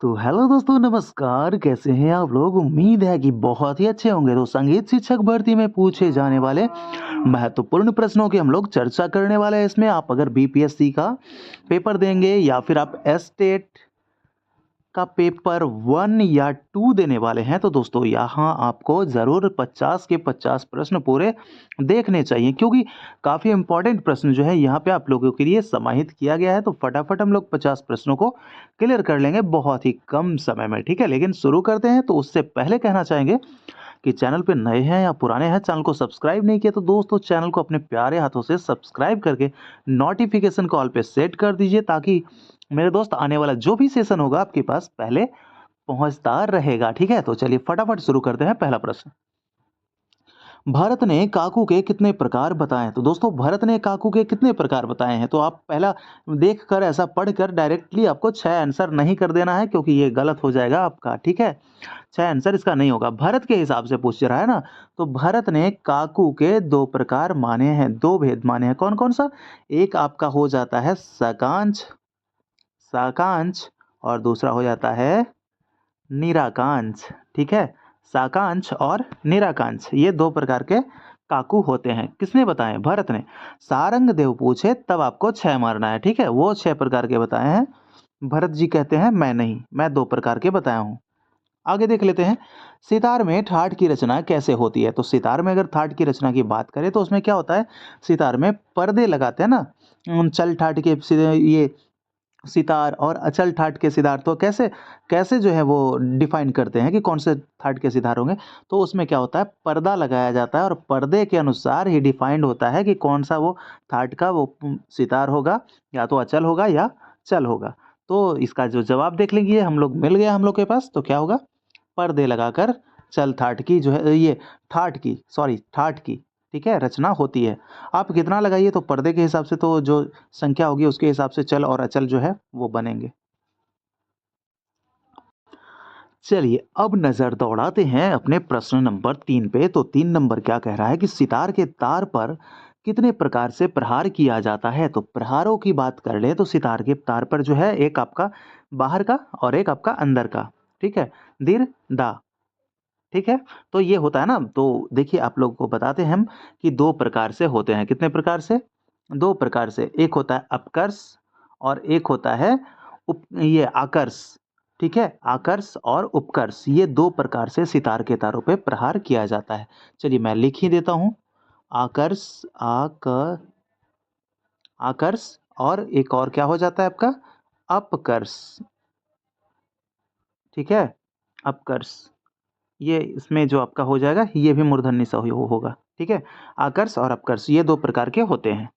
तो हेलो दोस्तों, नमस्कार। कैसे हैं आप लोग? उम्मीद है कि बहुत ही अच्छे होंगे। तो संगीत शिक्षक भर्ती में पूछे जाने वाले महत्वपूर्ण प्रश्नों की हम लोग चर्चा करने वाले हैं। इसमें आप अगर बीपीएससी का पेपर देंगे या फिर आप एस्टेट का पेपर 1 या 2 देने वाले हैं, तो दोस्तों यहाँ आपको ज़रूर 50 के 50 प्रश्न पूरे देखने चाहिए, क्योंकि काफ़ी इम्पोर्टेंट प्रश्न जो है यहाँ पे आप लोगों के लिए समाहित किया गया है। तो फटाफट हम लोग 50 प्रश्नों को क्लियर कर लेंगे बहुत ही कम समय में, ठीक है? लेकिन शुरू करते हैं, तो उससे पहले कहना चाहेंगे कि चैनल पे नए हैं या पुराने हैं, चैनल को सब्सक्राइब नहीं किया तो दोस्तों चैनल को अपने प्यारे हाथों से सब्सक्राइब करके नोटिफिकेशन को ऑल पे सेट कर दीजिए, ताकि मेरे दोस्त आने वाला जो भी सेशन होगा आपके पास पहले पहुंचता रहेगा। ठीक है, तो चलिए फटाफट शुरू करते हैं। पहला प्रश्न, भारत ने काकू के कितने प्रकार बताए? तो दोस्तों भारत ने काकू के कितने प्रकार बताए हैं? तो आप पहला देखकर ऐसा पढ़कर डायरेक्टली आपको 6 आंसर नहीं कर देना है, क्योंकि ये गलत हो जाएगा आपका। ठीक है, 6 आंसर इसका नहीं होगा। भारत के हिसाब से पूछ रहा है ना, तो भारत ने काकू के 2 प्रकार माने हैं, 2 भेद माने हैं। कौन-कौन सा? एक आपका हो जाता है साकांक्ष साकांक्ष और दूसरा हो जाता है निराकांक्ष। ठीक है, साकांक्ष और निराकांक्ष ये 2 प्रकार के काकू होते हैं। किसने बताए? भरत ने। सारंग देव पूछे तब आपको 6 मारना है। ठीक है, वो 6 प्रकार के बताए हैं। भरत जी कहते हैं मैं नहीं, मैं 2 प्रकार के बताया हूँ। आगे देख लेते हैं, सितार में ठाठ की रचना कैसे होती है? तो सितार में अगर ठाठ की रचना की बात करें तो उसमें क्या होता है, सितार में पर्दे लगाते हैं ना। चल ठाठ के ये सितार और अचल ठाट के सितार, तो कैसे कैसे जो है वो डिफाइन करते हैं कि कौन से ठाट के सितार होंगे? तो उसमें क्या होता है, पर्दा लगाया जाता है और पर्दे के अनुसार ही डिफाइंड होता है कि कौन सा वो ठाट का वो सितार होगा, या तो अचल होगा या चल होगा। तो इसका जो जवाब देख लेंगे हम लोग, मिल गया हम लोग के पास, तो क्या होगा, पर्दे लगाकर चल ठाट की जो है ये ठाट की, ठीक है, रचना होती है। आप कितना लगाइए तो पर्दे के हिसाब से तो जो संख्या होगी उसके हिसाब से चल और अचल जो है वो बनेंगे। चलिए अब नजर दौड़ाते हैं अपने प्रश्न नंबर 3 पे। तो 3 नंबर क्या कह रहा है कि सितार के तार पर कितने प्रकार से प्रहार किया जाता है? तो प्रहारों की बात कर ले तो सितार के तार पर जो है एक आपका बाहर का और एक आपका अंदर का, ठीक है, दीर दा, ठीक है। तो ये होता है ना, तो देखिए आप लोगों को बताते हैं हम कि 2 प्रकार से होते हैं। कितने प्रकार से? 2 प्रकार से। एक होता है अपकर्ष और एक होता है ये आकर्ष, ठीक है। आकर्ष और उपकर्ष ये 2 प्रकार से सितार के तारों पे प्रहार किया जाता है। चलिए मैं लिख ही देता हूँ। आकर्ष आक आकर्ष और एक और क्या हो जाता है आपका? अपकर्ष, ठीक है। अपकर्ष, ये इसमें जो आपका हो जाएगा ये भी मूर्धन्य सा होगा, ठीक है। आकर्ष और अपकर्ष ये 2 प्रकार के होते हैं।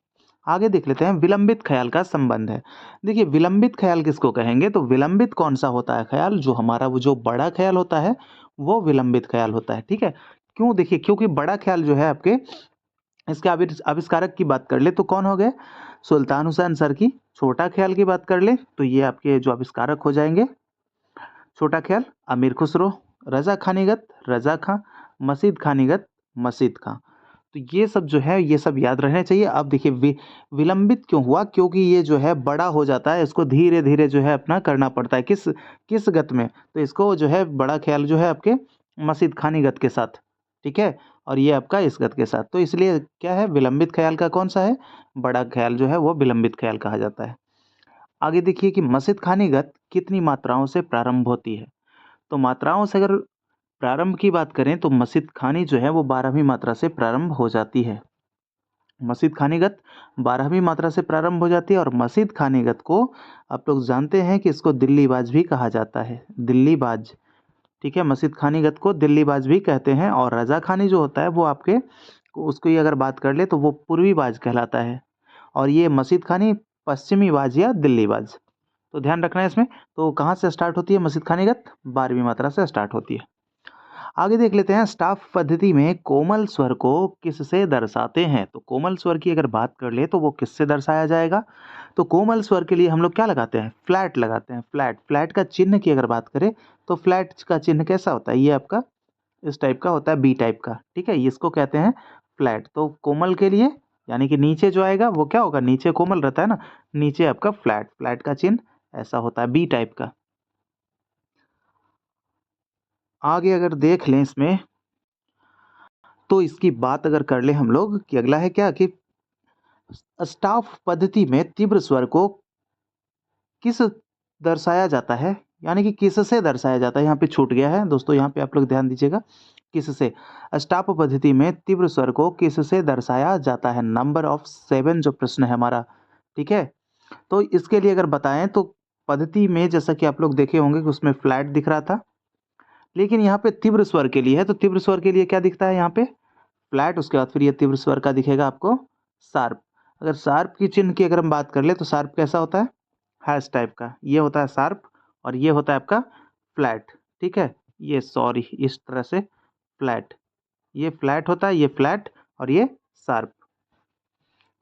आगे देख लेते हैं, विलंबित ख्याल का संबंध है। देखिए विलंबित ख्याल किसको कहेंगे? तो विलंबित कौन सा होता है ख्याल? जो हमारा वो जो बड़ा ख्याल होता है वो विलंबित ख्याल होता है, ठीक है। क्यों? देखिए क्योंकि बड़ा ख्याल जो है आपके, इसके आविष्कारक की बात कर ले तो कौन हो गए? सुल्तान हुसैन सर की। छोटा ख्याल की बात कर ले तो ये आपके जो आविष्कारक हो जाएंगे, छोटा ख्याल अमीर खुसरो, रजा खानीगत रजा खां, मसीद खानीगत मसीद खां। तो ये सब जो है ये सब याद रहने चाहिए। अब देखिए विलंबित क्यों हुआ? क्योंकि ये जो है बड़ा हो जाता है, इसको धीरे धीरे जो है अपना करना पड़ता है। किस किस गत में? तो इसको जो है बड़ा ख्याल जो है आपके मसीद खानी गत के साथ, ठीक है, और ये आपका इस गत के साथ। तो इसलिए क्या है, विलंबित ख्याल का कौन सा है? बड़ा ख्याल जो है वो विलंबित ख्याल कहा जाता है। आगे देखिए कि मसीद खानीगत कितनी मात्राओं से प्रारंभ होती है? तो मात्राओं से अगर प्रारंभ की बात करें तो मसीद खानी जो है वो 12वीं मात्रा से प्रारंभ हो जाती है। मसीद खानीगत 12वीं मात्रा से प्रारंभ हो जाती है और मसीद खानीगत को आप लोग जानते हैं कि इसको दिल्ली बाज भी कहा जाता है, दिल्ली बाज, ठीक है। मसीद खानीगत को दिल्ली बाज भी कहते हैं। और रजा खानी जो होता है वो आपके, उसको ही अगर बात कर ले तो वो पूर्वी बाज कहलाता है। और ये मसीद खानी पश्चिमी बाज या दिल्ली बाज, तो ध्यान रखना है इसमें। तो कहाँ से स्टार्ट होती है मसीद खानीगत? 12वीं मात्रा से स्टार्ट होती है। आगे देख लेते हैं, स्टाफ पद्धति में कोमल स्वर को किससे दर्शाते हैं? तो कोमल स्वर की अगर बात कर ले तो वो किससे दर्शाया जाएगा? तो कोमल स्वर के लिए हम लोग क्या लगाते हैं? फ्लैट लगाते हैं। फ्लैट, फ्लैट का चिन्ह की अगर बात करें तो फ्लैट का चिन्ह कैसा होता है? ये आपका इस टाइप का होता है, बी टाइप का, ठीक है, इसको कहते हैं फ्लैट। तो कोमल के लिए यानी कि नीचे जो आएगा वो क्या होगा? नीचे कोमल रहता है ना, नीचे आपका फ्लैट, फ्लैट का चिन्ह ऐसा होता है, बी टाइप का। आगे अगर देख लें इसमें, तो इसकी बात अगर कर ले हम लोग कि अगला है क्या कि स्टाफ पद्धति में तीव्र स्वर को किस दर्शाया जाता है, यानी कि किससे दर्शाया जाता है। यहाँ पे छूट गया है दोस्तों, यहाँ पे आप लोग ध्यान दीजिएगा, किससे। स्टाफ पद्धति में तीव्र स्वर को किससे दर्शाया जाता है। नंबर ऑफ 7 जो प्रश्न है हमारा, ठीक है। तो इसके लिए अगर बताएं तो पद्धति में जैसा कि आप लोग देखे होंगे कि उसमें फ्लैट दिख रहा था, लेकिन यहाँ पे तीव्र स्वर के लिए है, तो तीव्र स्वर के लिए क्या दिखता है यहाँ पे, फ्लैट। उसके बाद फिर ये तीव्र स्वर का दिखेगा आपको शार्प। अगर शार्प की चिन्ह की अगर हम बात कर ले तो शार्प कैसा होता है, हैश टाइप का, ये होता है शार्प, और ये होता है आपका फ्लैट, ठीक है। ये सॉरी इस तरह से फ्लैट, ये फ्लैट होता है, ये फ्लैट और ये शार्प।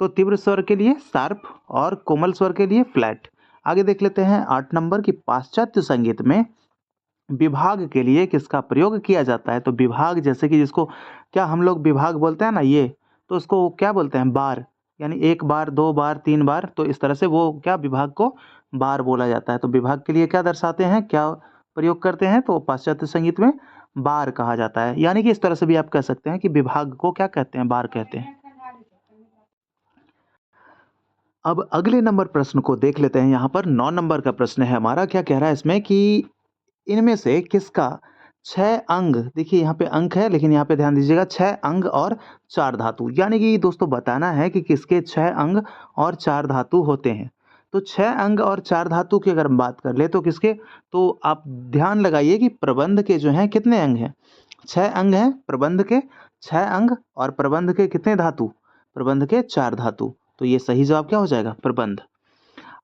तो तीव्र स्वर के लिए शार्प और कोमल स्वर के लिए फ्लैट। आगे देख लेते हैं 8 नंबर की पाश्चात्य संगीत में विभाग के लिए किसका प्रयोग किया जाता है। तो विभाग जैसे कि जिसको क्या हम लोग विभाग बोलते हैं ना, ये तो उसको क्या बोलते हैं, बार, यानी 1 बार 2 बार 3 बार, तो इस तरह से वो क्या विभाग को बार बोला जाता है। तो विभाग के लिए क्या दर्शाते हैं, क्या प्रयोग करते हैं, तो पाश्चात्य संगीत में बार कहा जाता है। यानी कि इस तरह से भी आप कह सकते हैं कि विभाग को क्या कहते हैं, बार कहते हैं। अब अगले नंबर प्रश्न को देख लेते हैं। यहाँ पर 9 नंबर का प्रश्न है हमारा। क्या कह रहा है इसमें कि इनमें से किसका 6 अंग, देखिए यहाँ पे अंक है लेकिन यहाँ पे ध्यान दीजिएगा 6 अंग और 4 धातु, यानी कि दोस्तों बताना है कि किसके 6 अंग और 4 धातु होते हैं। तो 6 अंग और 4 धातु की अगर हम बात कर ले तो किसके, तो आप ध्यान लगाइए कि प्रबंध के जो हैं कितने अंग हैं, 6 अंग हैं प्रबंध के, 6 अंग, और प्रबंध के कितने धातु, प्रबंध के 4 धातु। तो ये सही जवाब क्या हो जाएगा, प्रबंध।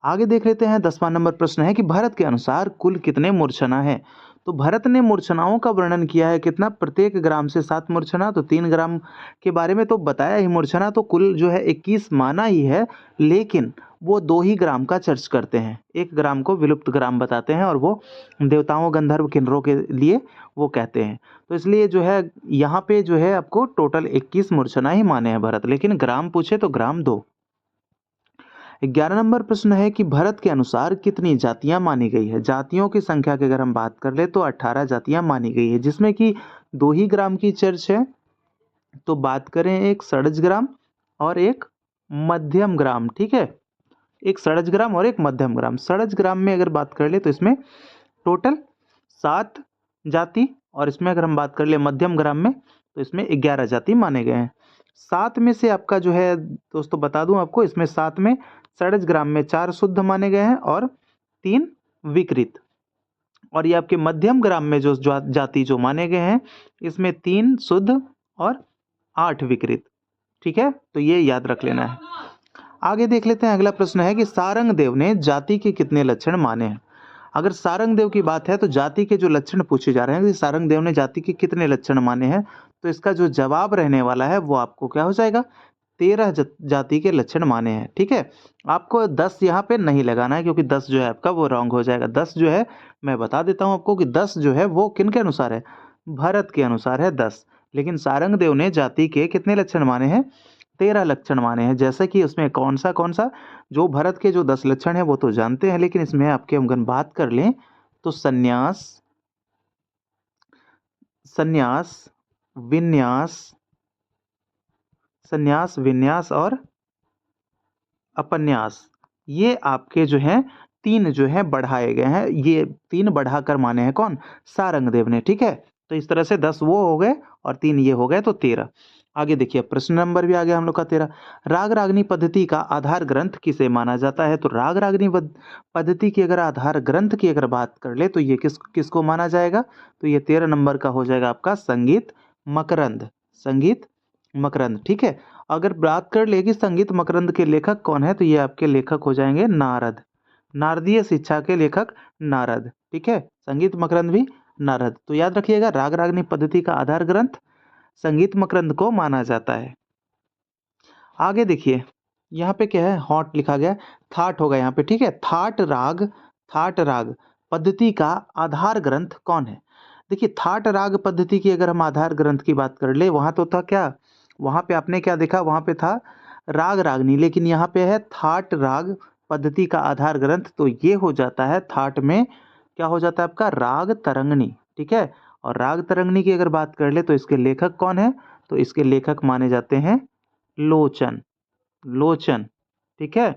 आगे देख लेते हैं 10वां नंबर प्रश्न है कि भरत के अनुसार कुल कितने मूर्छना है। तो भरत ने मूर्छनाओं का वर्णन किया है कितना, प्रत्येक ग्राम से 7 मूर्छना, तो 3 ग्राम के बारे में तो बताया ही। मूर्छना तो कुल जो है 21 माना ही है, लेकिन वो 2 ही ग्राम का चर्च करते हैं। 1 ग्राम को विलुप्त ग्राम बताते हैं और वो देवताओं गंधर्व किन्नरों के लिए वो कहते हैं। तो इसलिए जो है यहाँ पे जो है आपको टोटल 21 मूर्छना ही माने हैं भरत, लेकिन ग्राम पूछे तो ग्राम 2। 11 नंबर प्रश्न है कि भरत के अनुसार कितनी जातियां मानी गई है। जातियों की संख्या की अगर हम बात कर ले तो 18 जातियां मानी गई है, जिसमें कि 2 ही ग्राम की चर्च है। तो बात करें एक षडज ग्राम और एक मध्यम ग्राम, ठीक है। एक षडज ग्राम और एक मध्यम ग्राम। षडज ग्राम में अगर बात कर ले तो इसमें टोटल 7 जाति, और इसमें अगर हम बात कर ले मध्यम ग्राम में तो इसमें 11 जाति माने गए हैं। 7 में से आपका जो है दोस्तों बता दूं आपको, इसमें 7 में षडज ग्राम में 4 शुद्ध माने गए हैं और 3 विकृत। और ये आपके मध्यम ग्राम में जो जाति जो माने गए हैं, इसमें 3 शुद्ध और 8 विकृत, ठीक है। तो ये याद रख लेना है। आगे देख लेते हैं अगला प्रश्न है कि सारंग देव ने जाति के कितने लक्षण माने हैं। अगर सारंग देव की बात है तो जाति के जो लक्षण पूछे जा रहे हैं कि सारंग देव ने जाति के कितने लक्षण माने हैं, तो इसका जो जवाब रहने वाला है वो आपको क्या हो जाएगा, 13 जाति के लक्षण माने हैं, ठीक है। आपको 10 यहाँ पे नहीं लगाना है, क्योंकि 10 जो है आपका वो रॉन्ग हो जाएगा। 10 जो है मैं बता देता हूँ आपको कि 10 जो है वो किन के अनुसार है, भरत के अनुसार है 10, लेकिन सारंग देव ने जाति के कितने लक्षण माने हैं, 13 लक्षण माने हैं। जैसे कि उसमें कौन सा जो भरत के जो 10 लक्षण है वो तो जानते हैं, लेकिन इसमें आपके अगर बात कर लें तो संन्यास, संन्यास, विन्यास, संन्यास, विन्यास और अपन्यास, ये आपके जो हैं 3 जो है बढ़ाए गए हैं। ये 3 बढ़ाकर माने हैं कौन, सारंगदेव ने, ठीक है। तो इस तरह से 10 वो हो गए और 3 ये हो गए, तो 13। आगे देखिए प्रश्न नंबर भी आ गया हम लोग का 13। राग रागनी पद्धति का आधार ग्रंथ किसे माना जाता है। तो राग रागनी पद्धति की अगर आधार ग्रंथ की अगर बात कर ले तो ये किसको माना जाएगा, तो ये 13 नंबर का हो जाएगा आपका संगीत मकरंद, संगीत मकरंद, ठीक है। अगर बात कर ले कि संगीत मकरंद के लेखक कौन है, तो ये आपके लेखक हो जाएंगे नारद, नारदीय शिक्षा के लेखक नारद, ठीक है। संगीत मकरंद भी नारद। तो याद रखिएगा राग रागनी पद्धति का आधार ग्रंथ संगीत मकरंद को माना जाता है। आगे देखिए यहाँ पे क्या है, हॉट लिखा गया, थाट होगा यहाँ पे, ठीक है। थाट राग पद्धति का आधार ग्रंथ कौन है। देखिए थाट राग पद्धति की अगर हम आधार ग्रंथ की बात कर ले, वहां तो था क्या, वहां पे आपने क्या देखा, वहां पे था राग रागनी, लेकिन यहाँ पे है थाट राग पद्धति का आधार ग्रंथ। तो ये हो जाता है थाट में क्या हो जाता है आपका, राग तरंगनी, ठीक है। और राग तरंगिणी की अगर बात कर ले तो इसके लेखक कौन है, तो इसके लेखक माने जाते हैं लोचन, लोचन, ठीक है,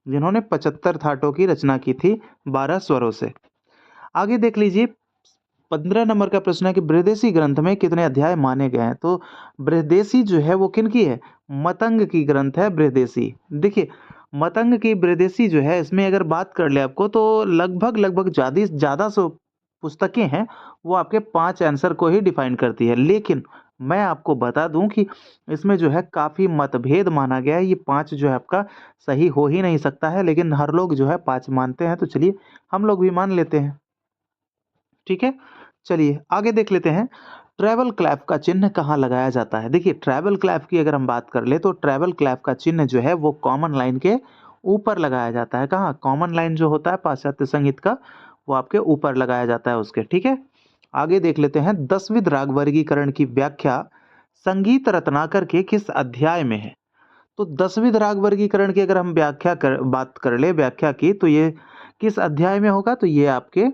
जिन्होंने 75 थाटों की रचना की थी 12 स्वरों से। आगे देख लीजिए 15 नंबर का प्रश्न है कि बृहदेशी ग्रंथ में कितने अध्याय माने गए हैं। तो बृहदेशी जो है वो किन की है, मतंग की ग्रंथ है बृहदेशी। देखिए मतंग की बृहदेशी जो है इसमें अगर बात कर ले आपको तो लगभग लगभग ज़्यादा सो पुस्तकें हैं, वो आपके 5 आंसर को ही डिफाइन करती है। लेकिन मैं आपको बता दूं कि इसमें जो है काफ़ी मतभेद माना गया है। ये 5 जो है आपका सही हो ही नहीं सकता है, लेकिन हर लोग जो है 5 मानते हैं, तो चलिए हम लोग भी मान लेते हैं, ठीक है। चलिए आगे देख लेते हैं, ट्रैवल क्लैप का चिन्ह कहाँ लगाया जाता है। देखिए ट्रैवल क्लैप की अगर हम बात कर ले तो ट्रैवल क्लैप का चिन्ह जो है वो कॉमन लाइन के ऊपर लगाया जाता है। कहाँ, कॉमन लाइन जो होता है पाश्चात्य संगीत का, वो आपके ऊपर लगाया जाता है उसके, ठीक है। आगे देख लेते हैं, 10विध राग वर्गीकरण की व्याख्या संगीत रत्नाकर के किस अध्याय में है। तो 10विध राग वर्गीकरण की अगर हम बात कर ले व्याख्या की, तो ये किस अध्याय में होगा, तो ये आपके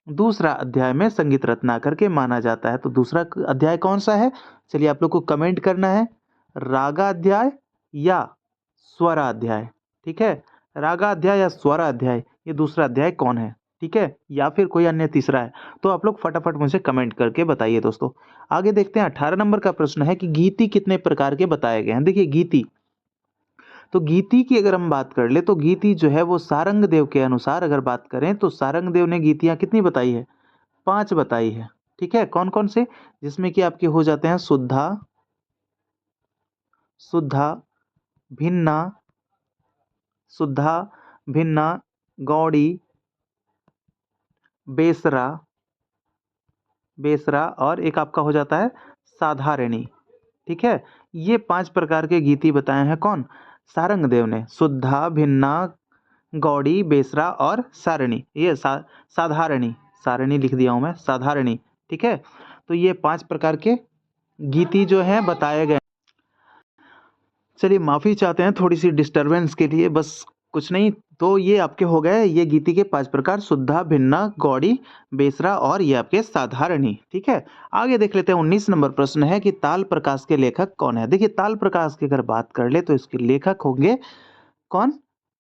दूसरा अध्याय में संगीत रत्नाकर के माना जाता है। तो दूसरा अध्याय कौन सा है, चलिए आप लोग को कमेंट करना है, रागा अध्याय या स्वरा अध्याय, ठीक है। रागा अध्याय या स्वरा अध्याय, ये दूसरा अध्याय कौन है, ठीक है, या फिर कोई अन्य तीसरा है, तो आप लोग फटाफट मुझे कमेंट करके बताइए दोस्तों। आगे देखते हैं 18 नंबर का प्रश्न है कि गीति कितने प्रकार के बताए गए हैं। देखिए गीति, तो गीति की अगर हम बात कर ले तो गीति जो है वो सारंग देव के अनुसार अगर बात करें तो सारंग देव ने गीतियां कितनी बताई है, 5 बताई है, ठीक है। कौन कौन से, जिसमें कि आपके हो जाते हैं शुद्धा, शुद्धा, भिन्ना, शुद्धा, भिन्ना, गौड़ी, बेसरा, बेसरा और एक आपका हो जाता है साधारणी, ठीक है। ये 5 प्रकार के गीति बताए हैं कौन, सारंग देव ने। शुद्धा, भिन्ना, गौड़ी, बेसरा और सारणी, ये साधारणी, सारणी लिख दिया हूं मैं, साधारणी, ठीक है। तो ये 5 प्रकार के गीति जो हैं बताए गए। चलिए माफ़ी चाहते हैं थोड़ी सी डिस्टरबेंस के लिए, बस कुछ नहीं। तो ये आपके हो गए ये गीति के 5 प्रकार, शुद्धा, भिन्ना, गौड़ी, बेसरा और ये आपके साधारणी, ठीक है। आगे देख लेते हैं 19 नंबर प्रश्न है कि ताल प्रकाश के लेखक कौन है। देखिए ताल प्रकाश की अगर बात कर ले तो इसके लेखक होंगे कौन,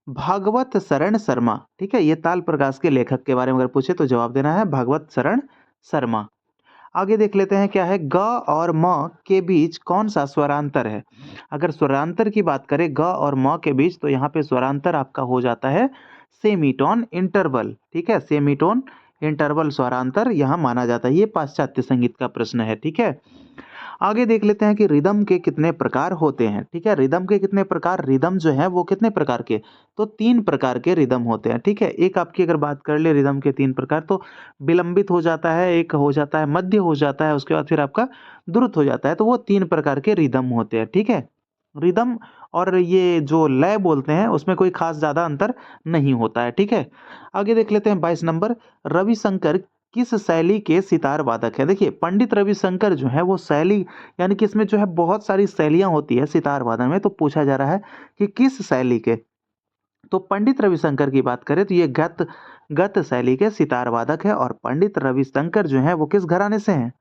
भागवत शरण शर्मा, ठीक है। ये ताल प्रकाश के लेखक के बारे में अगर पूछे तो जवाब देना है भागवत शरण शर्मा। आगे देख लेते हैं क्या है, ग और म के बीच कौन सा स्वरांतर है। अगर स्वरांतर की बात करें ग और म के बीच, तो यहाँ पे स्वरांतर आपका हो जाता है सेमीटोन इंटरवल, ठीक है। सेमीटोन इंटरवल स्वरांतर यहाँ माना जाता है। ये पाश्चात्य संगीत का प्रश्न है, ठीक है। आगे देख लेते हैं कि रिदम के कितने प्रकार होते हैं, ठीक है। रिदम के कितने प्रकार, रिदम जो है वो कितने प्रकार के, तो 3 प्रकार के रिदम होते हैं, ठीक है। एक आपकी अगर बात कर ले रिदम के 3 प्रकार, तो विलंबित हो जाता है, एक हो जाता है मध्य हो जाता है, उसके बाद फिर आपका द्रुत हो जाता है। तो वो 3 प्रकार के रिदम होते हैं, ठीक है। रिदम और ये जो लय बोलते हैं उसमें कोई खास ज्यादा अंतर नहीं होता है, ठीक है। आगे देख लेते हैं 22 नंबर, रविशंकर किस शैली के सितार वादक है। देखिए पंडित रविशंकर जो है वो शैली, यानी कि इसमें जो है बहुत सारी शैलियां होती है सितार वादन में, तो पूछा जा रहा है कि किस शैली के। तो पंडित रविशंकर की बात करें तो ये गत गत शैली के सितार वादक है। और पंडित रविशंकर जो है वो किस घराने से हैं,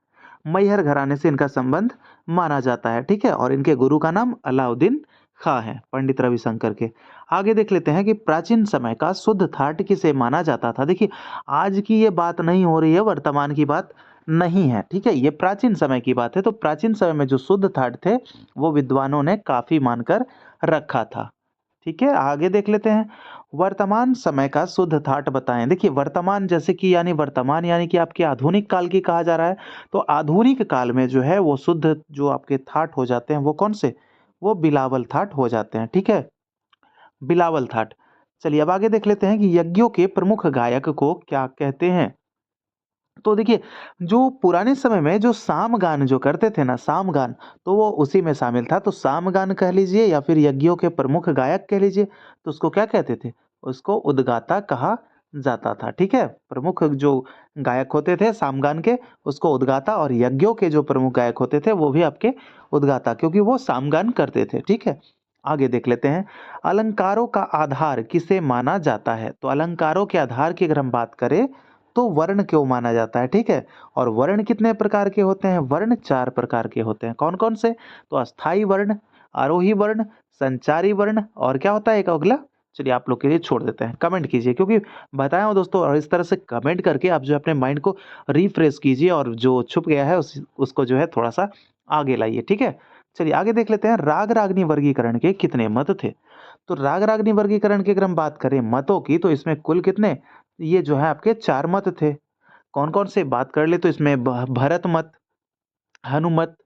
मैहर घराने से इनका संबंध माना जाता है, ठीक है। और इनके गुरु का नाम अलाउद्दीन खां है, पंडित रविशंकर के। आगे देख लेते हैं कि प्राचीन समय का शुद्ध थाट किसे माना जाता था। देखिए आज की ये बात नहीं हो रही है, वर्तमान की बात नहीं है, ठीक है। ये प्राचीन समय की बात है। तो प्राचीन समय में जो शुद्ध थाट थे वो विद्वानों ने काफी मानकर रखा था, ठीक है। आगे देख लेते हैं, वर्तमान समय का शुद्ध थाट बताएं। देखिए वर्तमान जैसे कि यानी वर्तमान यानी कि आपके आधुनिक काल की कहा जा रहा है। तो आधुनिक काल में जो है वो शुद्ध जो आपके थाट हो जाते हैं वो कौन से, वो बिलावल थाट हो जाते हैं, ठीक है, बिलावल थाट। चलिए अब आगे देख लेते हैं कि यज्ञों के प्रमुख गायक को क्या कहते हैं। तो देखिए जो पुराने समय में जो सामगान जो करते थे ना, सामगान, तो वो उसी में शामिल था। तो सामगान कह लीजिए या फिर यज्ञों के प्रमुख गायक कह लीजिए, तो उसको क्या कहते थे, उसको उद्गाता कहा जाता था, ठीक है। प्रमुख जो गायक होते थे सामगान के, उसको उद्गाता, और यज्ञों के जो प्रमुख गायक होते थे वो भी आपके उद्गाता, क्योंकि वो सामगान करते थे, ठीक है। आगे देख लेते हैं, अलंकारों का आधार किसे माना जाता है। तो अलंकारों के आधार की अगर हम बात करें तो वर्ण क्यों माना जाता है, ठीक है। और वर्ण कितने प्रकार के होते हैं, वर्ण 4 प्रकार के होते हैं। कौन कौन से, तो अस्थाई वर्ण, आरोही वर्ण, संचारी वर्ण और क्या होता है एक अगला, चलिए आप लोग के लिए छोड़ देते हैं, कमेंट कीजिए, क्योंकि बताया हूं दोस्तों। और इस तरह से कमेंट करके आप जो है अपने माइंड को रिफ्रेश कीजिए और जो छुप गया है उसको जो है थोड़ा सा आगे लाइए, ठीक है। चलिए आगे देख लेते हैं, राग रागनी वर्गीकरण के कितने मत थे। तो राग रागनी वर्गीकरण की अगर हम बात करें मतों की, तो इसमें कुल कितने, ये जो है आपके 4 मत थे। कौन कौन से बात कर ले, तो इसमें भरत मत, हनुमत,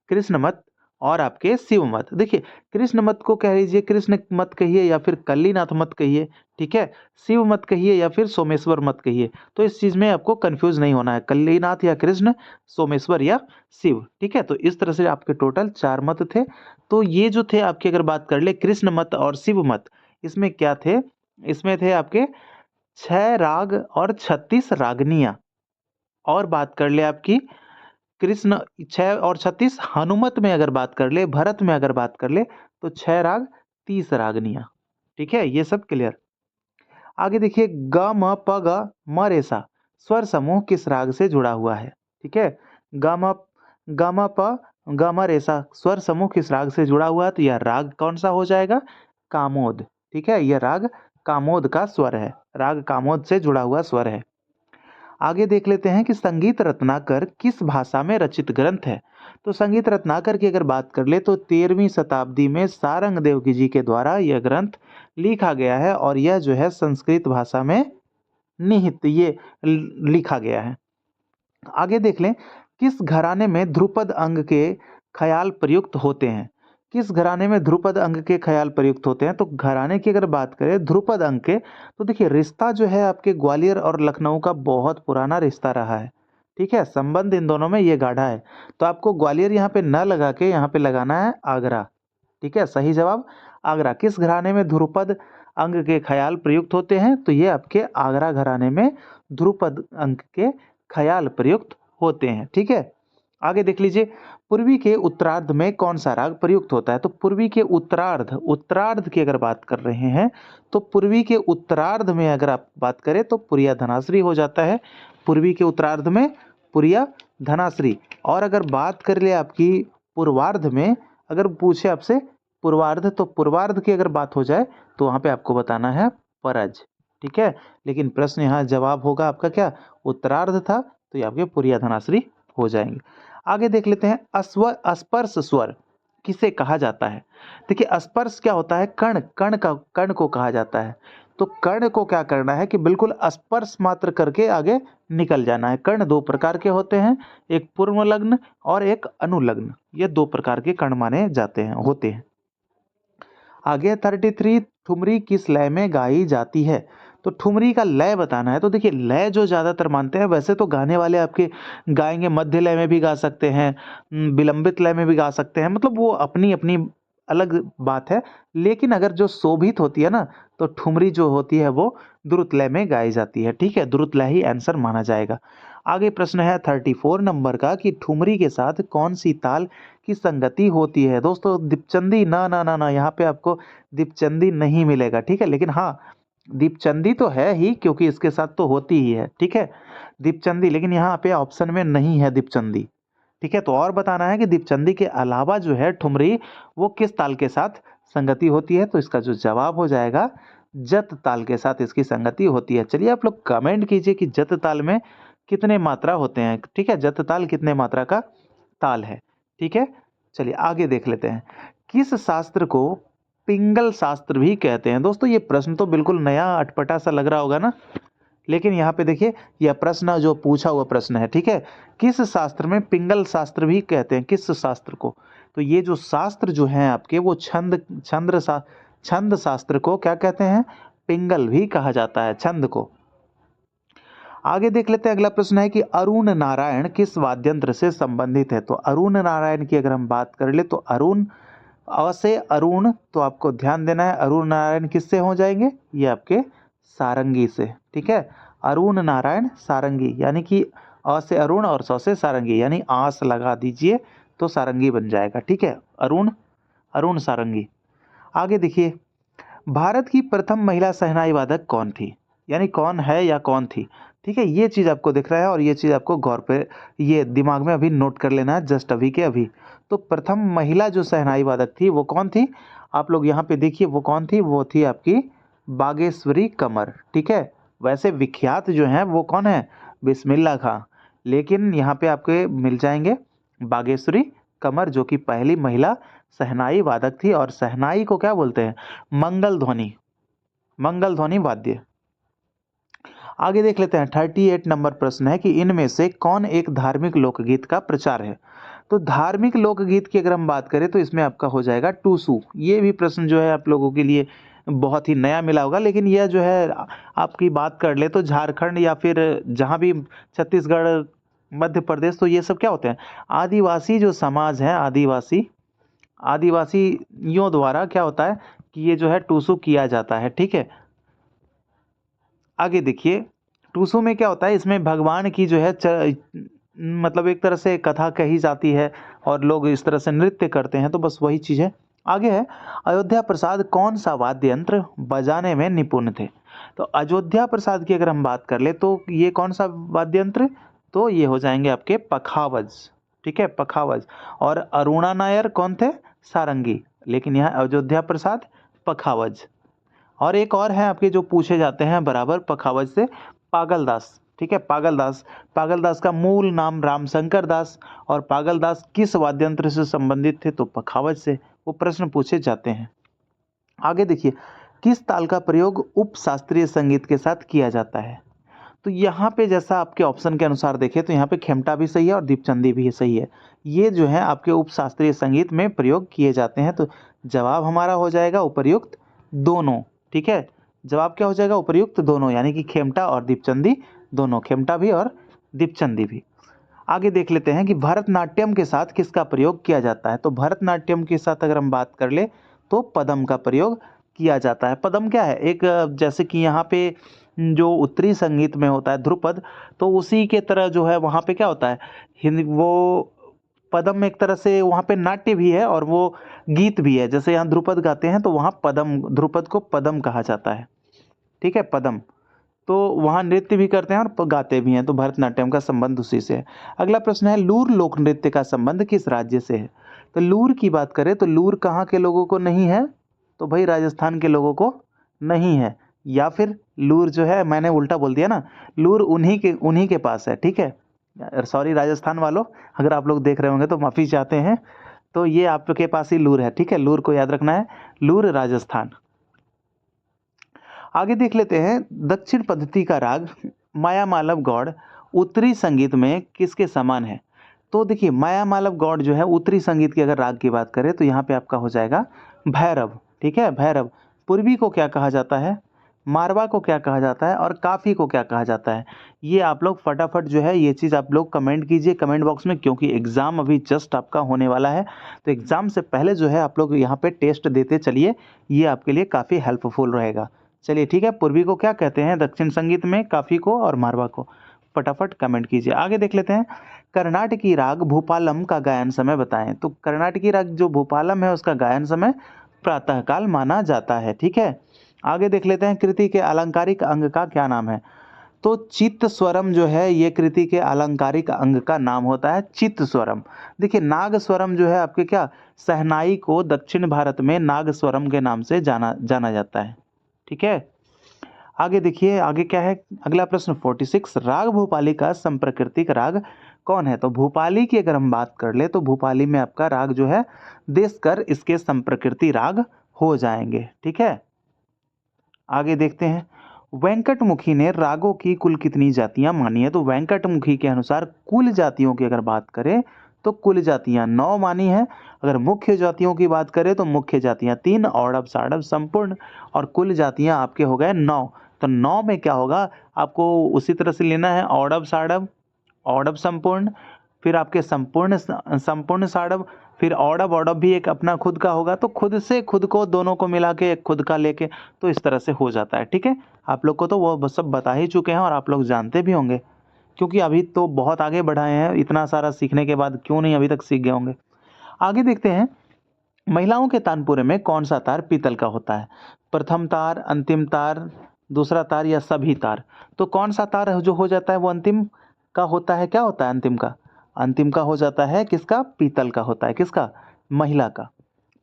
कृष्ण मत और आपके शिव मत। देखिए कृष्ण मत को कह लीजिए, कृष्ण मत कहिए या फिर कल्लीनाथ मत कहिए, ठीक है। शिव मत कहिए या फिर सोमेश्वर मत कहिए। तो इस चीज में आपको कंफ्यूज नहीं होना है, कल्लीनाथ या कृष्ण, सोमेश्वर या शिव, ठीक है। तो इस तरह से आपके टोटल 4 मत थे। तो ये जो थे आपकी अगर बात कर ले कृष्ण मत और शिव मत, इसमें क्या थे, इसमें थे आपके 6 राग और 36 रागनियां। और बात कर ले आपकी कृष्ण 6 और 36, हनुमत में अगर बात कर ले, भरत में अगर बात कर ले, तो 6 राग 30 रागनियां, ठीक है। ये सब क्लियर। आगे देखिए, ग म प ग म रे सा स्वर समूह किस राग से जुड़ा हुआ है, ठीक है। ग म प ग म रे सा स्वर समूह किस राग से जुड़ा हुआ है, तो यह राग कौन सा हो जाएगा, कामोद, ठीक है। यह राग कामोद का स्वर है, राग कामोद से जुड़ा हुआ स्वर है। आगे देख लेते हैं कि संगीत रत्नाकर किस भाषा में रचित ग्रंथ है। तो संगीत रत्नाकर की अगर बात कर ले, तो 13वीं शताब्दी में सारंग देवकी जी के द्वारा यह ग्रंथ लिखा गया है और यह जो है संस्कृत भाषा में निहित ये लिखा गया है। आगे देख लें, किस घराने में ध्रुपद अंग के ख्याल प्रयुक्त होते हैं। किस घराने में ध्रुपद अंग के ख्याल प्रयुक्त होते हैं, तो घराने की अगर बात करें ध्रुपद अंग के, तो देखिए रिश्ता जो है आपके ग्वालियर और लखनऊ का बहुत पुराना रिश्ता रहा है, ठीक है। संबंध इन दोनों में ये गाढ़ा है। तो आपको ग्वालियर यहाँ पे न लगा के यहाँ पे लगाना है आगरा, ठीक है। सही जवाब आगरा। किस घराने में ध्रुपद अंग के ख्याल प्रयुक्त होते हैं, तो ये आपके आगरा घराने में ध्रुपद अंग के ख्याल प्रयुक्त होते हैं, ठीक है। आगे देख लीजिए, पूर्वी के उत्तरार्ध में कौन सा राग प्रयुक्त होता है। तो पूर्वी के उत्तरार्ध, उत्तरार्ध की अगर बात कर रहे हैं, तो पूर्वी के उत्तरार्ध में अगर आप बात करें तो पुरिया धनाश्री हो जाता है। पूर्वी के उत्तरार्ध में पुरिया धनाश्री। और अगर बात कर ले आपकी पूर्वार्ध में, अगर पूछे आपसे पूर्वार्ध, तो पूर्वार्ध की अगर बात हो जाए तो वहां पे आपको बताना है परज, ठीक है। लेकिन प्रश्न यहाँ जवाब होगा आपका क्या, उत्तरार्ध था, तो ये आपके पुरिया धनाश्री हो जाएंगे। आगे देख लेते हैं, स्पर्श स्वर किसे कहा जाता है। देखिए स्पर्श क्या होता है, कण, कण को कहा जाता है। तो कर्ण को क्या करना है कि बिल्कुल स्पर्श मात्र करके आगे निकल जाना है। कर्ण 2 प्रकार के होते हैं, एक पूर्व लग्न और एक अनुलग्न, ये 2 प्रकार के कर्ण माने जाते हैं, होते हैं। आगे 33, ठुमरी किस लय में गाई जाती है। तो ठुमरी का लय बताना है। तो देखिए लय जो ज्यादातर मानते हैं, वैसे तो गाने वाले आपके गाएंगे मध्य लय में भी गा सकते हैं, विलंबित लय में भी गा सकते हैं, मतलब वो अपनी अपनी अलग बात है। लेकिन अगर जो शोभित होती है ना, तो ठुमरी जो होती है वो द्रुत लय में गाई जाती है, ठीक है। द्रुत लय ही आंसर माना जाएगा। आगे प्रश्न है 34 नंबर का कि ठुमरी के साथ कौन सी ताल की संगति होती है। दोस्तों दीपचंदी, ना ना ना ना, यहाँ पे आपको दीपचंदी नहीं मिलेगा, ठीक है। लेकिन हाँ दीपचंदी तो है ही, क्योंकि इसके साथ तो होती ही है, ठीक है, दीपचंदी। लेकिन यहाँ पे ऑप्शन में नहीं है दीपचंदी, ठीक है। तो और बताना है कि दीपचंदी के अलावा जो है ठुमरी वो किस ताल के साथ संगति होती है। तो इसका जो जवाब हो जाएगा जत ताल के साथ इसकी संगति होती है। चलिए आप लोग कमेंट कीजिए कि जत ताल में कितने मात्रा होते हैं, ठीक है। जत ताल कितने मात्रा का ताल है, ठीक है। चलिए आगे देख लेते हैं, किस शास्त्र को पिंगल शास्त्र भी कहते हैं। दोस्तों ये प्रश्न तो बिल्कुल नया अटपटा सा लग रहा होगा ना, लेकिन यहाँ पे देखिए यह प्रश्न जो पूछा हुआ प्रश्न है, ठीक है। किस शास्त्र में पिंगल शास्त्र भी कहते हैं, किस शास्त्र को। तो ये जो शास्त्र जो है आपके वो छंद शास्त्र को क्या कहते हैं, पिंगल भी कहा जाता है, छंद को। आगे देख लेते हैं, अगला प्रश्न है कि अरुण नारायण किस वाद्यंत्र से संबंधित है। तो अरुण नारायण की अगर हम बात कर ले, तो अरुण, अ से अरुण, तो आपको ध्यान देना है अरुण नारायण किससे हो जाएंगे, ये आपके सारंगी से, ठीक है। अरुण नारायण सारंगी, यानी कि अ से अरुण और स से सारंगी, यानी आस लगा दीजिए तो सारंगी बन जाएगा, ठीक है। अरुण, अरुण सारंगी। आगे देखिए, भारत की प्रथम महिला शहनाई वादक कौन थी, यानी कौन है या कौन थी। ठीक है, ये चीज़ आपको दिख रहा है और ये चीज़ आपको गौर पे ये दिमाग में अभी नोट कर लेना है जस्ट अभी के अभी। तो प्रथम महिला जो शहनाई वादक थी वो कौन थी? आप लोग यहाँ पे देखिए वो कौन थी? वो थी आपकी बागेश्वरी कमर, ठीक है। वैसे विख्यात जो हैं वो कौन है? बिस्मिल्लाह खां। लेकिन यहाँ पे आपके मिल जाएंगे बागेश्वरी कमर जो कि पहली महिला शहनाई वादक थी। और शहनाई को क्या बोलते हैं? मंगल ध्वनि, मंगल ध्वनि वाद्य। आगे देख लेते हैं 38 नंबर प्रश्न है कि इनमें से कौन एक धार्मिक लोकगीत का प्रचार है? तो धार्मिक लोकगीत की अगर हम बात करें तो इसमें आपका हो जाएगा टूसू। ये भी प्रश्न जो है आप लोगों के लिए बहुत ही नया मिला होगा, लेकिन यह जो है आपकी बात कर ले तो झारखंड या फिर जहाँ भी छत्तीसगढ़, मध्य प्रदेश, तो ये सब क्या होते हैं? आदिवासी जो समाज है, आदिवासियों द्वारा क्या होता है कि ये जो है टूसू किया जाता है, ठीक है। आगे देखिए टूसू में क्या होता है, इसमें भगवान की जो है मतलब एक तरह से कथा कही जाती है और लोग इस तरह से नृत्य करते हैं, तो बस वही चीज़ है। आगे है अयोध्या प्रसाद कौन सा वाद्य यंत्र बजाने में निपुण थे? तो अयोध्या प्रसाद की अगर हम बात कर ले तो ये कौन सा वाद्य यंत्र? तो ये हो जाएंगे आपके पखावज, ठीक है, पखावज। और अरुणा नायर कौन थे? सारंगी। लेकिन यहाँ अयोध्या प्रसाद पखावज। और एक और है आपके जो पूछे जाते हैं बराबर पखावज से, पागलदास, ठीक है, पागलदास। पागलदास का मूल नाम रामशंकर दास, और पागलदास किस वाद्यंत्र से संबंधित थे? तो पखावज से। वो प्रश्न पूछे जाते हैं। आगे देखिए किस ताल का प्रयोग उप शास्त्रीय संगीत के साथ किया जाता है? तो यहाँ पे जैसा आपके ऑप्शन के अनुसार देखें तो यहाँ पे खेमटा भी सही है और दीपचंदी भी सही है। ये जो है आपके उप शास्त्रीय संगीत में प्रयोग किए जाते हैं। तो जवाब हमारा हो जाएगा उपर्युक्त दोनों, ठीक है। जवाब क्या हो जाएगा? उपर्युक्त दोनों, यानी कि खेमटा और दीपचंदी दोनों, खेमटा भी और दीपचंदी भी। आगे देख लेते हैं कि भरतनाट्यम के साथ किसका प्रयोग किया जाता है? तो भरतनाट्यम के साथ अगर हम बात कर ले तो पदम का प्रयोग किया जाता है। पदम क्या है? एक जैसे कि यहाँ पे जो उत्तरी संगीत में होता है ध्रुपद, तो उसी के तरह जो है वहाँ पे क्या होता है, हिंदी वो पदम एक तरह से वहाँ पे नाट्य भी है और वो गीत भी है। जैसे यहाँ ध्रुपद गाते हैं तो वहाँ पदम, ध्रुपद को पदम कहा जाता है, ठीक है, पदम। तो वहाँ नृत्य भी करते हैं और गाते भी हैं, तो भरतनाट्यम का संबंध उसी से है। अगला प्रश्न है लूर लोक नृत्य का संबंध किस राज्य से है? तो लूर की बात करें तो लूर कहाँ के लोगों को नहीं है? तो भाई राजस्थान के लोगों को नहीं है। या फिर लूर जो है, मैंने उल्टा बोल दिया ना, लूर उन्हीं के पास है, ठीक है। सॉरी राजस्थान वालों, अगर आप लोग देख रहे होंगे तो माफ़ी चाहते हैं। तो ये आपके पास ही लूर है, ठीक है, लूर को याद रखना है, लूर राजस्थान। आगे देख लेते हैं दक्षिण पद्धति का राग मायामालव गौड़ उत्तरी संगीत में किसके समान है? तो देखिए मायामालव गौड़ जो है उत्तरी संगीत की अगर राग की बात करें तो यहाँ पे आपका हो जाएगा भैरव, ठीक है, भैरव। पूर्वी को क्या कहा जाता है? मारवा को क्या कहा जाता है? और काफ़ी को क्या कहा जाता है? ये आप लोग फटाफट जो है ये चीज़ आप लोग कमेंट कीजिए कमेंट बॉक्स में, क्योंकि एग्ज़ाम अभी जस्ट आपका होने वाला है। तो एग्ज़ाम से पहले जो है आप लोग यहाँ पे टेस्ट देते चलिए, ये आपके लिए काफ़ी हेल्पफुल रहेगा। चलिए ठीक है, पूर्वी को क्या कहते हैं दक्षिण संगीत में? काफ़ी को और मारवा को। फटाफट कमेंट कीजिए। आगे देख लेते हैं कर्नाटकी राग भूपालम का गायन समय बताएं। तो कर्नाटकी राग जो भूपालम है उसका गायन समय प्रातःकाल माना जाता है, ठीक है। आगे देख लेते हैं कृति के अलंकारिक अंग का क्या नाम है? तो चित्त स्वरम जो है ये कृति के अलंकारिक अंग का नाम होता है, चित्त स्वरम। देखिए नाग स्वरम जो है आपके क्या, शहनाई को दक्षिण भारत में नाग स्वरम के नाम से जाना जाता है, ठीक है। आगे देखिए आगे क्या है, अगला प्रश्न 46 राग भूपाली का संप्रकृतिक राग कौन है? तो भूपाली की अगर हम बात कर ले तो भूपाली में आपका राग जो है देशकर इसके संप्रकृति राग हो जाएंगे, ठीक है। आगे देखते हैं वेंकटमुखी ने रागों की कुल कितनी जातियां मानी है? तो वेंकटमुखी के अनुसार कुल जातियों की अगर बात करें तो कुल जातियां 9 मानी है। अगर मुख्य जातियों की बात करें तो मुख्य जातियां 3, औडव साडव संपूर्ण, और कुल जातियां आपके हो गए 9। तो 9 में क्या होगा आपको उसी तरह से लेना है, औडव साडव, औडव संपूर्ण, फिर आपके संपूर्ण साडव, फिर औडव औडव भी एक अपना खुद का होगा, तो खुद से खुद को दोनों को मिला के एक खुद का लेके, तो इस तरह से हो जाता है, ठीक है। आप लोग को तो वो सब बता ही चुके हैं और आप लोग जानते भी होंगे, क्योंकि अभी तो बहुत आगे बढ़ाए हैं, इतना सारा सीखने के बाद क्यों नहीं अभी तक सीख गए होंगे। आगे देखते हैं महिलाओं के तानपुरे में कौन सा तार पीतल का होता है? प्रथम तार, अंतिम तार, दूसरा तार या सभी तार। तो कौन सा तार है जो हो जाता है वो अंतिम का होता है, क्या होता है अंतिम का? अंतिम का हो जाता है किसका? पीतल का होता है। किसका? महिला का।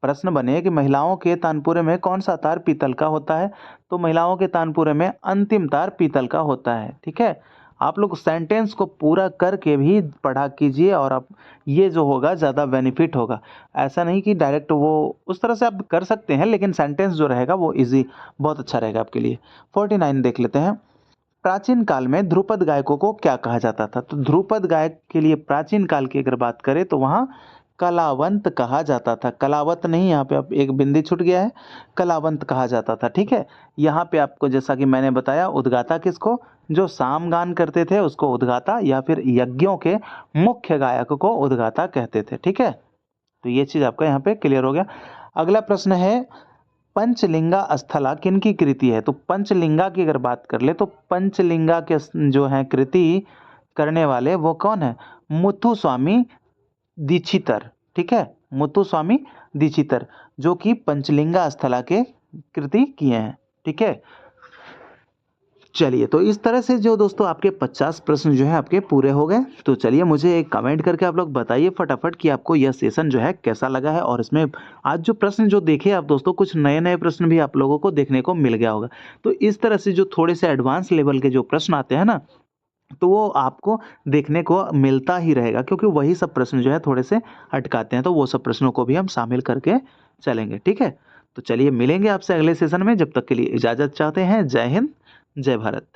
प्रश्न बने कि महिलाओं के तानपुरे में कौन सा तार पीतल का होता है? तो महिलाओं के तानपुरे में अंतिम तार पीतल का होता है। ठीक है, आप लोग सेंटेंस को पूरा करके भी पढ़ा कीजिए और आप ये जो होगा ज़्यादा बेनिफिट होगा। ऐसा नहीं कि डायरेक्ट वो उस तरह से आप कर सकते हैं, लेकिन सेंटेंस जो रहेगा वो इजी बहुत अच्छा रहेगा आपके लिए। 49 देख लेते हैं। प्राचीन काल में ध्रुपद गायकों को क्या कहा जाता था? तो ध्रुपद गायक के लिए प्राचीन काल की अगर बात करें तो वहाँ कलावंत कहा जाता था। कलावत नहीं, यहाँ पे आप एक बिंदी छूट गया है, कलावंत कहा जाता था। ठीक है, यहाँ पे आपको जैसा कि मैंने बताया उद्गाता किसको? जो सामगान करते थे उसको उद्गाता, या फिर यज्ञों के मुख्य गायक को उद्गाता कहते थे। ठीक है, तो ये चीज आपका यहाँ पे क्लियर हो गया। अगला प्रश्न है, पंचलिंगा स्थला किनकी कृति है? तो पंचलिंगा की अगर बात कर ले तो पंचलिंगा के जो है कृति करने वाले वो कौन है? मुथुस्वामी दीक्षितर। ठीक है, मुथुस्वामी दीक्षितर जो कि पंचलिंगा स्थला के कृति किए हैं। ठीक है, चलिए, तो इस तरह से जो दोस्तों आपके 50 प्रश्न जो है आपके पूरे हो गए। तो चलिए मुझे एक कमेंट करके आप लोग बताइए फटाफट कि आपको यह सेशन जो है कैसा लगा है, और इसमें आज जो प्रश्न जो देखे आप दोस्तों, कुछ नए नए प्रश्न भी आप लोगों को देखने को मिल गया होगा। तो इस तरह से जो थोड़े से एडवांस लेवल के जो प्रश्न आते हैं ना, तो वो आपको देखने को मिलता ही रहेगा, क्योंकि वही सब प्रश्न जो है थोड़े से अटकाते हैं। तो वो सब प्रश्नों को भी हम शामिल करके चलेंगे। ठीक है, तो चलिए मिलेंगे आपसे अगले सेशन में। जब तक के लिए इजाज़त चाहते हैं। जय हिंद, जय भारत।